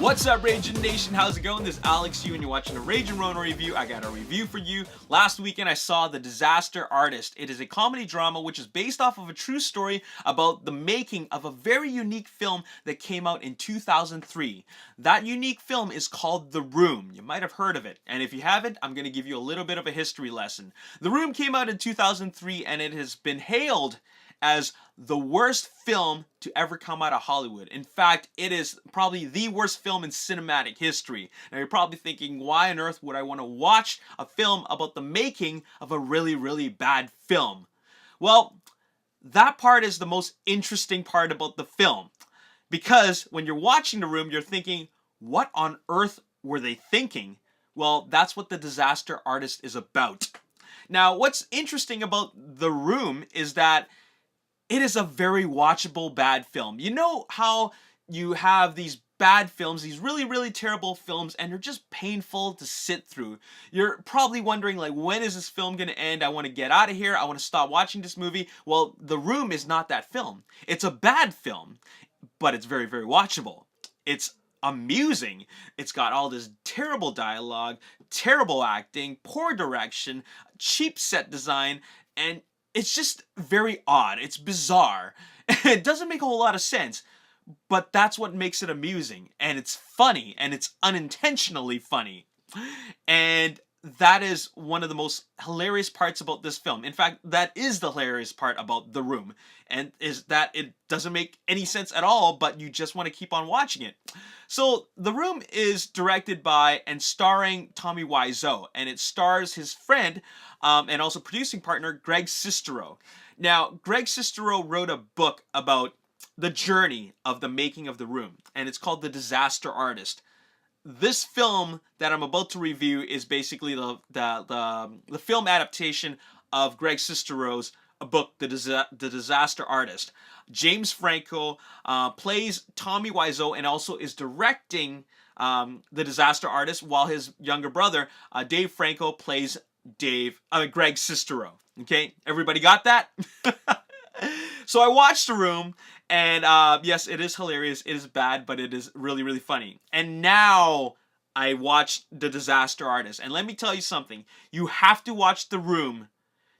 What's up, Ragin Nation? How's it going? This is Alex Yu, and you're watching a Ragin Ronin review. I got a review for you. Last weekend, I saw The Disaster Artist. It is a comedy drama which is based off of a true story about the making of a very unique film that came out in 2003. That unique film is called The Room. You might have heard of it, and if you haven't, I'm going to give you a little bit of a history lesson. The Room came out in 2003, and it has been hailed as the worst film to ever come out of Hollywood. In fact, it is probably the worst film in cinematic history. Now you're probably thinking, why on earth would I want to watch a film about the making of a really, really bad film? Well, that part is the most interesting part about the film. Because when you're watching The Room, you're thinking, what on earth were they thinking? Well, that's what The Disaster Artist is about. Now, what's interesting about The Room is that it is a very watchable bad film. You know how you have these bad films, these really, really terrible films, and they're just painful to sit through. You're probably wondering, like, when is this film gonna end? I want to get out of here. I want to stop watching this movie. Well, The Room is not that film. It's a bad film, but it's very, very watchable. It's amusing. It's got all this terrible dialogue, terrible acting, poor direction, cheap set design, and it's just very odd. It's bizarre. It doesn't make a whole lot of sense, but that's what makes it amusing. And it's funny, and it's unintentionally funny. And that is one of the most hilarious parts about this film. In fact, that is the hilarious part about The Room. And is that it doesn't make any sense at all, but you just want to keep on watching it. So, The Room is directed by and starring Tommy Wiseau. And it stars his friend and also producing partner, Greg Sestero. Now, Greg Sestero wrote a book about the journey of the making of The Room. And it's called The Disaster Artist. This film that I'm about to review is basically the film adaptation of Greg Sestero's book, The Disaster Artist. James Franco plays Tommy Wiseau and also is directing The Disaster Artist, while his younger brother, Dave Franco, plays Greg Sestero. Okay, everybody got that? So I watched The Room, and yes, it is hilarious, it is bad, but it is really, really funny. And now I watched The Disaster Artist, and let me tell you something. You have to watch The Room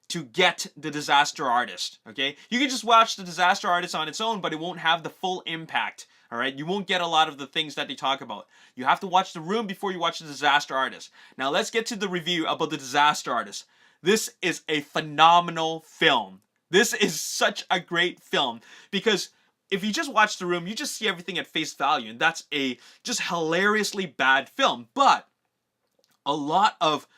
to get The Disaster Artist, okay? You can just watch The Disaster Artist on its own, but it won't have the full impact, all right? You won't get a lot of the things that they talk about. You have to watch The Room before you watch The Disaster Artist. Now let's get to the review about The Disaster Artist. This is a phenomenal film. This is such a great film because if you just watch The Room, you just see everything at face value, and that's a just hilariously bad film. But a lot of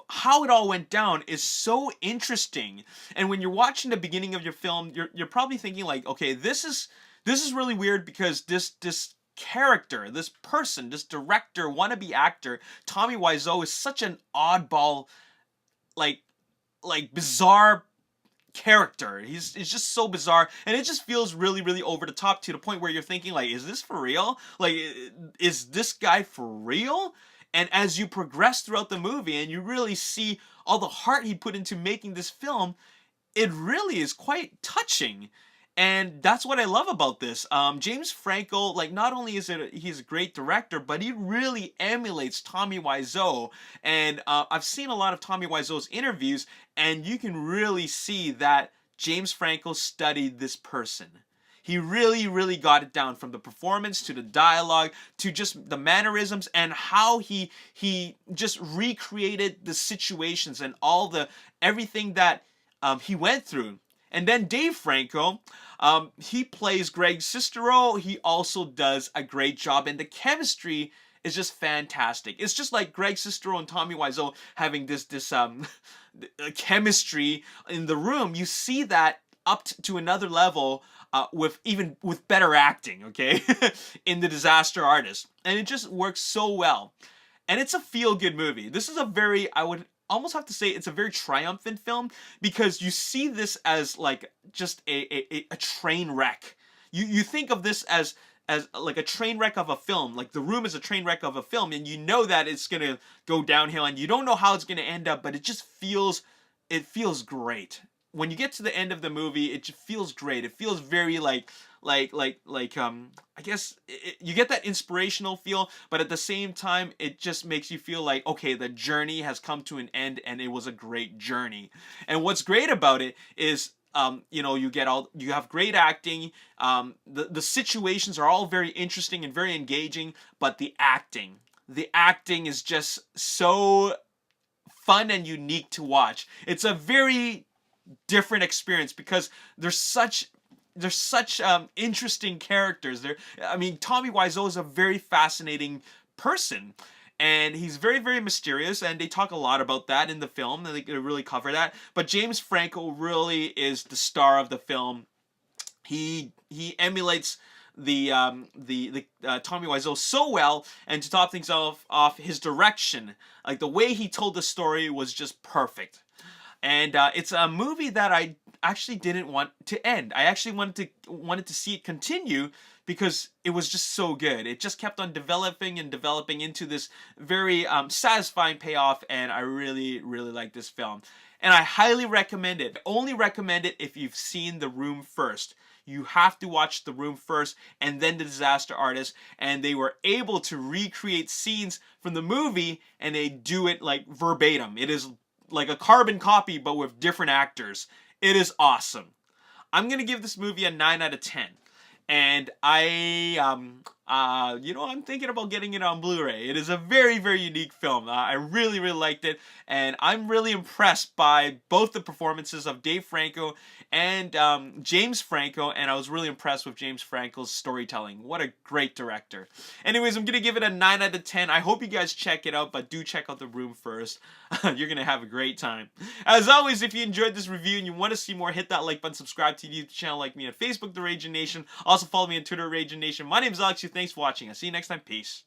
how it all went down is so interesting. And when you're watching the beginning of your film, you're probably thinking like, okay, this is really weird because this character, this person, this director, wannabe actor, Tommy Wiseau, is such an oddball, like bizarre character. He's just so bizarre, and it just feels really, really over the top to the point where you're thinking like, is this for real? Like, is this guy for real? And as you progress throughout the movie and you really see all the heart he put into making this film, it really is quite touching. And that's what I love about this. James Franco, like, not only is he's a great director, but he really emulates Tommy Wiseau. And I've seen a lot of Tommy Wiseau's interviews, and you can really see that James Franco studied this person. He really, really got it down, from the performance to the dialogue to just the mannerisms and how he just recreated the situations and everything that he went through. And then Dave Franco, he plays Greg Sestero. He also does a great job, and the chemistry is just fantastic. It's just like Greg Sestero and Tommy Wiseau having this chemistry in The Room. You see that up to another level with better acting, okay, in The Disaster Artist, and it just works so well. And it's a feel-good movie. This is I would almost have to say it's a very triumphant film, because you see this as like just a train wreck. You think of this as like a train wreck of a film. Like The Room is a train wreck of a film, and you know that it's gonna go downhill, and you don't know how it's gonna end up, but it feels great. when you get to the end of the movie, it just feels great. It feels very I guess you get that inspirational feel, but at the same time, it just makes you feel like, okay, the journey has come to an end, and it was a great journey. And what's great about it is, you know, you have great acting. The situations are all very interesting and very engaging, but the acting is just so fun and unique to watch. It's a very different experience because there's such interesting characters. I mean, Tommy Wiseau is a very fascinating person, and he's very, very mysterious, and they talk a lot about that in the film, and they really cover that. But James Franco really is the star of the film. He emulates the Tommy Wiseau so well, and to top things off, his direction, like the way he told the story, was just perfect. And it's a movie that I actually didn't want to end. I actually wanted to see it continue because it was just so good. It just kept on developing and developing into this very satisfying payoff, and I really, really like this film. And I highly recommend it. I only recommend it if you've seen The Room first. You have to watch The Room first and then The Disaster Artist, and they were able to recreate scenes from the movie, and they do it like verbatim. It is like a carbon copy, but with different actors. It is awesome. I'm gonna give this movie a 9 out of 10. And I'm thinking about getting it on Blu-ray. It is a very, very unique film. I really, really liked it, and I'm really impressed by both the performances of Dave Franco and James Franco, and I was really impressed with James Franco's storytelling. What a great director. Anyways, I'm gonna give it a 9 out of 10. I hope you guys check it out, but do check out The Room first. You're gonna have a great time. As always, if you enjoyed this review and you want to see more, hit that like button, subscribe to the YouTube channel, like me on Facebook, The Ragin Nation. Also follow me on Twitter, Ragin Nation. My name is Alex. Thanks for watching. I'll see you next time. Peace.